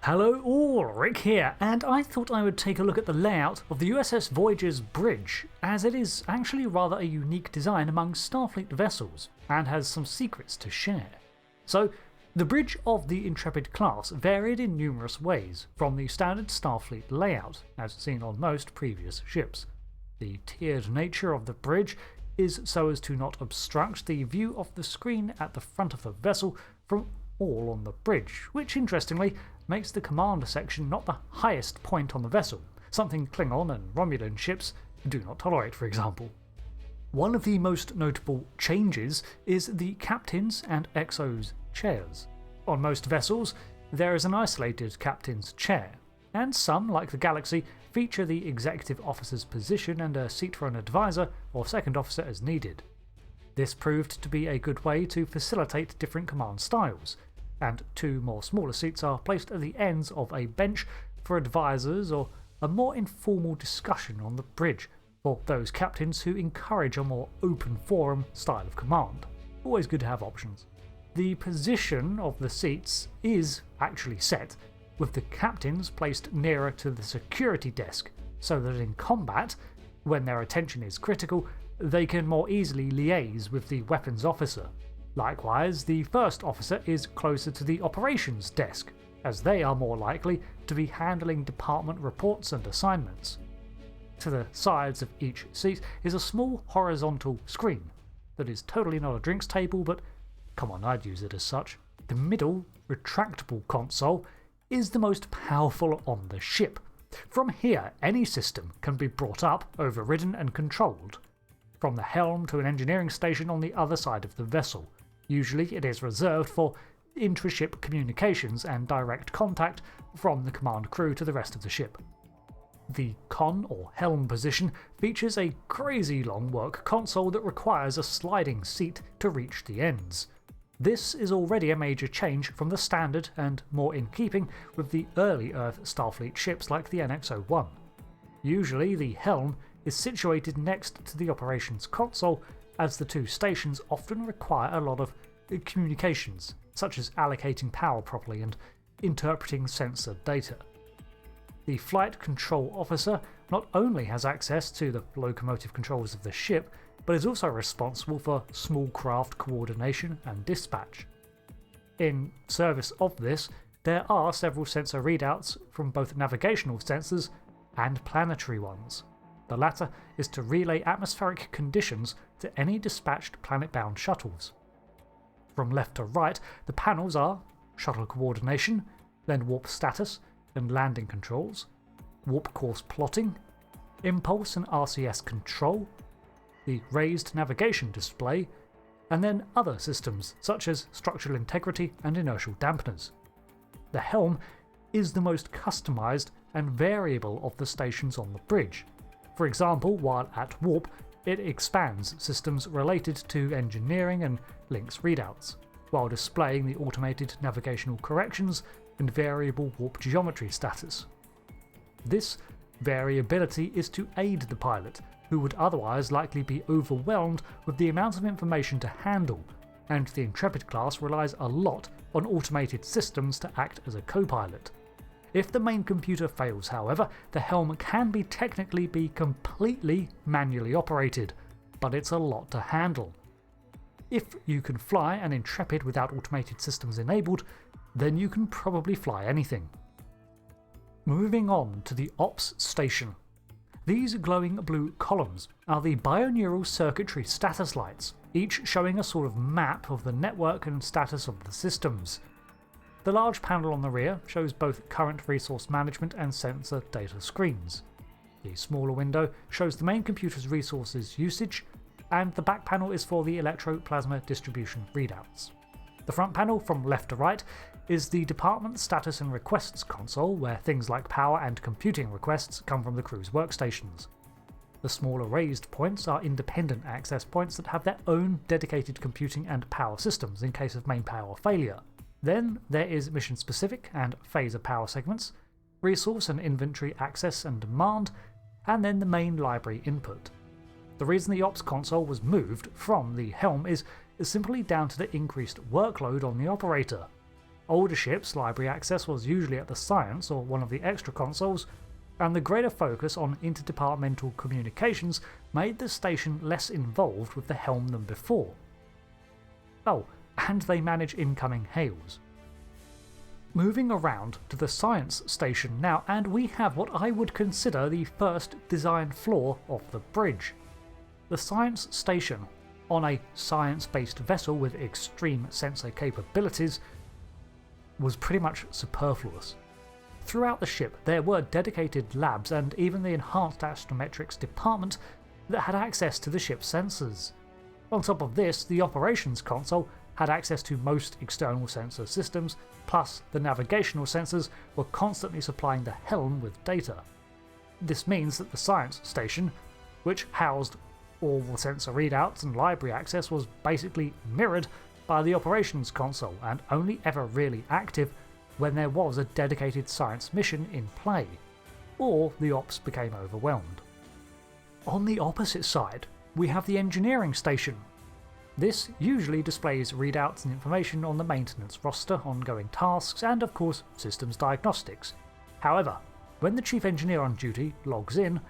Hello all, Rick here, and I thought I would take a look at the layout of the USS Voyager's bridge, as it is actually rather a unique design among Starfleet vessels, and has some secrets to share. So, the bridge of the Intrepid-class varied in numerous ways from the standard Starfleet layout, as seen on most previous ships. The tiered nature of the bridge is so as to not obstruct the view of the screen at the front of the vessel from all on the bridge, which interestingly makes the command section not the highest point on the vessel, something Klingon and Romulan ships do not tolerate, for example. One of the most notable changes is the captain's and XO's chairs. On most vessels, there is an isolated captain's chair, and some, like the Galaxy, feature the executive officer's position and a seat for an advisor or second officer as needed. This proved to be a good way to facilitate different command styles, and two more smaller seats are placed at the ends of a bench for advisors or a more informal discussion on the bridge for those captains who encourage a more open forum style of command. Always good to have options. The position of the seats is actually set, with the captains placed nearer to the security desk, so that in combat, when their attention is critical, they can more easily liaise with the weapons officer. Likewise, the first officer is closer to the operations desk, as they are more likely to be handling department reports and assignments. To the sides of each seat is a small horizontal screen that is totally not a drinks table, but come on, I'd use it as such. The middle, retractable console is the most powerful on the ship. From here, any system can be brought up, overridden and controlled, from the helm to an engineering station on the other side of the vessel. Usually it is reserved for intra-ship communications and direct contact from the command crew to the rest of the ship. The con or helm position features a crazy long work console that requires a sliding seat to reach the ends. This is already a major change from the standard and more in keeping with the early Earth Starfleet ships like the NX-01. Usually the helm is situated next to the operations console, as the two stations often require a lot of communications, such as allocating power properly and interpreting sensor data. The flight control officer not only has access to the locomotive controls of the ship, but is also responsible for small craft coordination and dispatch. In service of this, there are several sensor readouts from both navigational sensors and planetary ones. The latter is to relay atmospheric conditions to any dispatched planet-bound shuttles. From left to right, the panels are shuttle coordination, then warp status and landing controls, warp course plotting, impulse and RCS control, the raised navigation display, and then other systems such as structural integrity and inertial dampeners. The helm is the most customised and variable of the stations on the bridge. For example, while at warp, it expands systems related to engineering and links readouts, while displaying the automated navigational corrections and variable warp geometry status. This variability is to aid the pilot, who would otherwise likely be overwhelmed with the amount of information to handle, and the Intrepid-class relies a lot on automated systems to act as a co-pilot. If the main computer fails, however, the helm can technically be completely manually operated, but it's a lot to handle. If you can fly an Intrepid without automated systems enabled, then you can probably fly anything. Moving on to the Ops Station. These glowing blue columns are the binaural circuitry status lights, each showing a sort of map of the network and status of the systems. The large panel on the rear shows both current resource management and sensor data screens. The smaller window shows the main computer's resources usage, and the back panel is for the electroplasma distribution readouts. The front panel, from left to right, is the department status and requests console, where things like power and computing requests come from the crew's workstations. The smaller raised points are independent access points that have their own dedicated computing and power systems in case of main power failure. Then there is mission-specific and phaser power segments, resource and inventory access and demand, and then the main library input. The reason the Ops console was moved from the helm is simply down to the increased workload on the operator. Older ships' library access was usually at the science or one of the extra consoles, and the greater focus on interdepartmental communications made the station less involved with the helm than before. Oh, and they manage incoming hails. Moving around to the science station now, and we have what I would consider the first design flaw of the bridge. The science station, on a science-based vessel with extreme sensor capabilities, was pretty much superfluous. Throughout the ship there were dedicated labs and even the Enhanced Astrometrics department that had access to the ship's sensors. On top of this, the operations console had access to most external sensor systems, plus the navigational sensors were constantly supplying the helm with data. This means that the science station, which housed all the sensor readouts and library access, was basically mirrored by the operations console and only ever really active when there was a dedicated science mission in play, or the ops became overwhelmed. On the opposite side, we have the engineering station. This usually displays readouts and information on the maintenance roster, ongoing tasks, and of course systems diagnostics. However, when the chief engineer on duty logs in,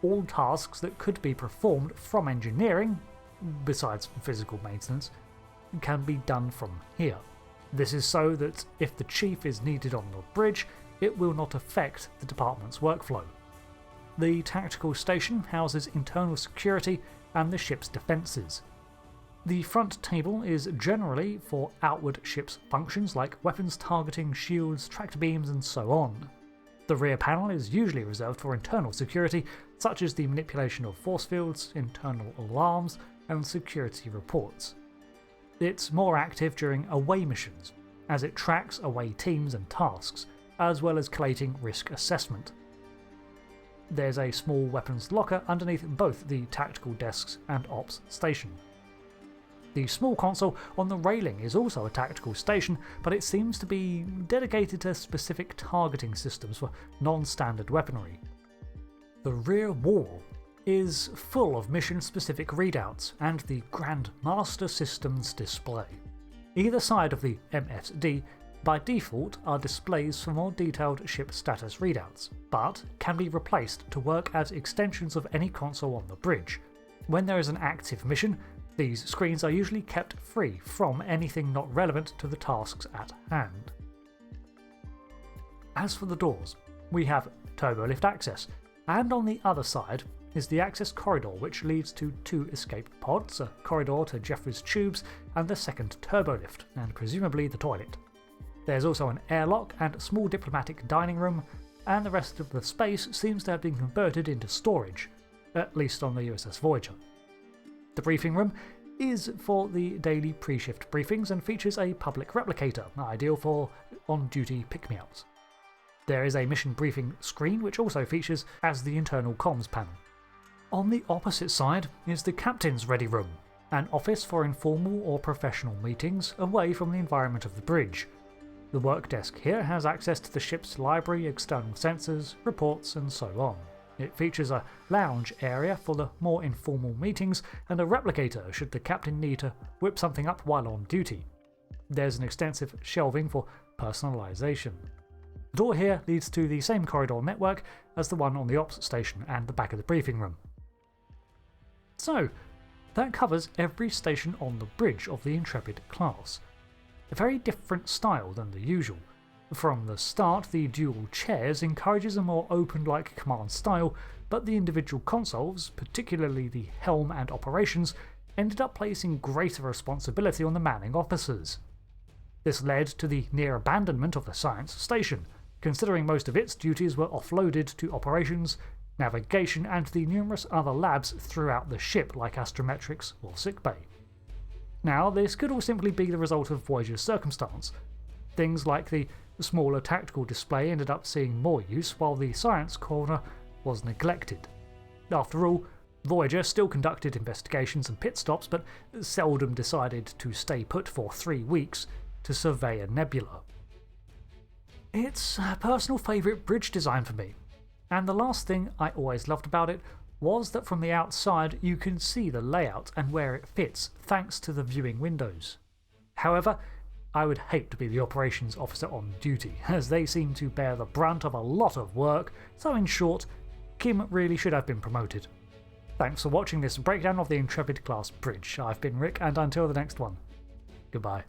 all tasks that could be performed from engineering, besides physical maintenance, can be done from here. This is so that if the chief is needed on the bridge, it will not affect the department's workflow. The tactical station houses internal security and the ship's defences. The front table is generally for outward ship's functions like weapons targeting, shields, tractor beams, and so on. The rear panel is usually reserved for internal security, such as the manipulation of force fields, internal alarms, and security reports. It's more active during away missions, as it tracks away teams and tasks, as well as collating risk assessment. There's a small weapons locker underneath both the tactical desks and ops station. The small console on the railing is also a tactical station, but it seems to be dedicated to specific targeting systems for non-standard weaponry. The rear wall is full of mission-specific readouts and the Grand Master Systems display. Either side of the MSD by default are displays for more detailed ship status readouts, but can be replaced to work as extensions of any console on the bridge. When there is an active mission, these screens are usually kept free from anything not relevant to the tasks at hand. As for the doors, we have turbolift access, and on the other side is the access corridor which leads to 2 escape pods, a corridor to Jeffries tubes and the second turbolift, and presumably the toilet. There's also an airlock and a small diplomatic dining room, and the rest of the space seems to have been converted into storage, at least on the USS Voyager. The briefing room is for the daily pre-shift briefings and features a public replicator, ideal for on-duty pick-me-ups. There is a mission briefing screen which also features as the internal comms panel. On the opposite side is the captain's ready room, an office for informal or professional meetings away from the environment of the bridge. The work desk here has access to the ship's library, external sensors, reports, and so on. It features a lounge area for the more informal meetings and a replicator should the captain need to whip something up while on duty. There's an extensive shelving for personalisation. The door here leads to the same corridor network as the one on the ops station and the back of the briefing room. So, that covers every station on the bridge of the Intrepid-class. A very different style than the usual. From the start, the dual chairs encourages a more open-like command style, but the individual consoles, particularly the helm and operations, ended up placing greater responsibility on the manning officers. This led to the near abandonment of the science station, considering most of its duties were offloaded to operations, navigation, and the numerous other labs throughout the ship like astrometrics or sickbay. Now, this could all simply be the result of Voyager's circumstance. Things like the smaller tactical display ended up seeing more use, while the science corner was neglected. After all, Voyager still conducted investigations and pit stops, but seldom decided to stay put for 3 weeks to survey a nebula. It's a personal favourite bridge design for me, and the last thing I always loved about it was that from the outside you can see the layout and where it fits thanks to the viewing windows. However, I would hate to be the operations officer on duty, as they seem to bear the brunt of a lot of work, so in short, Kim really should have been promoted. Thanks for watching this breakdown of the Intrepid-class bridge. I've been Rick, and until the next one, goodbye.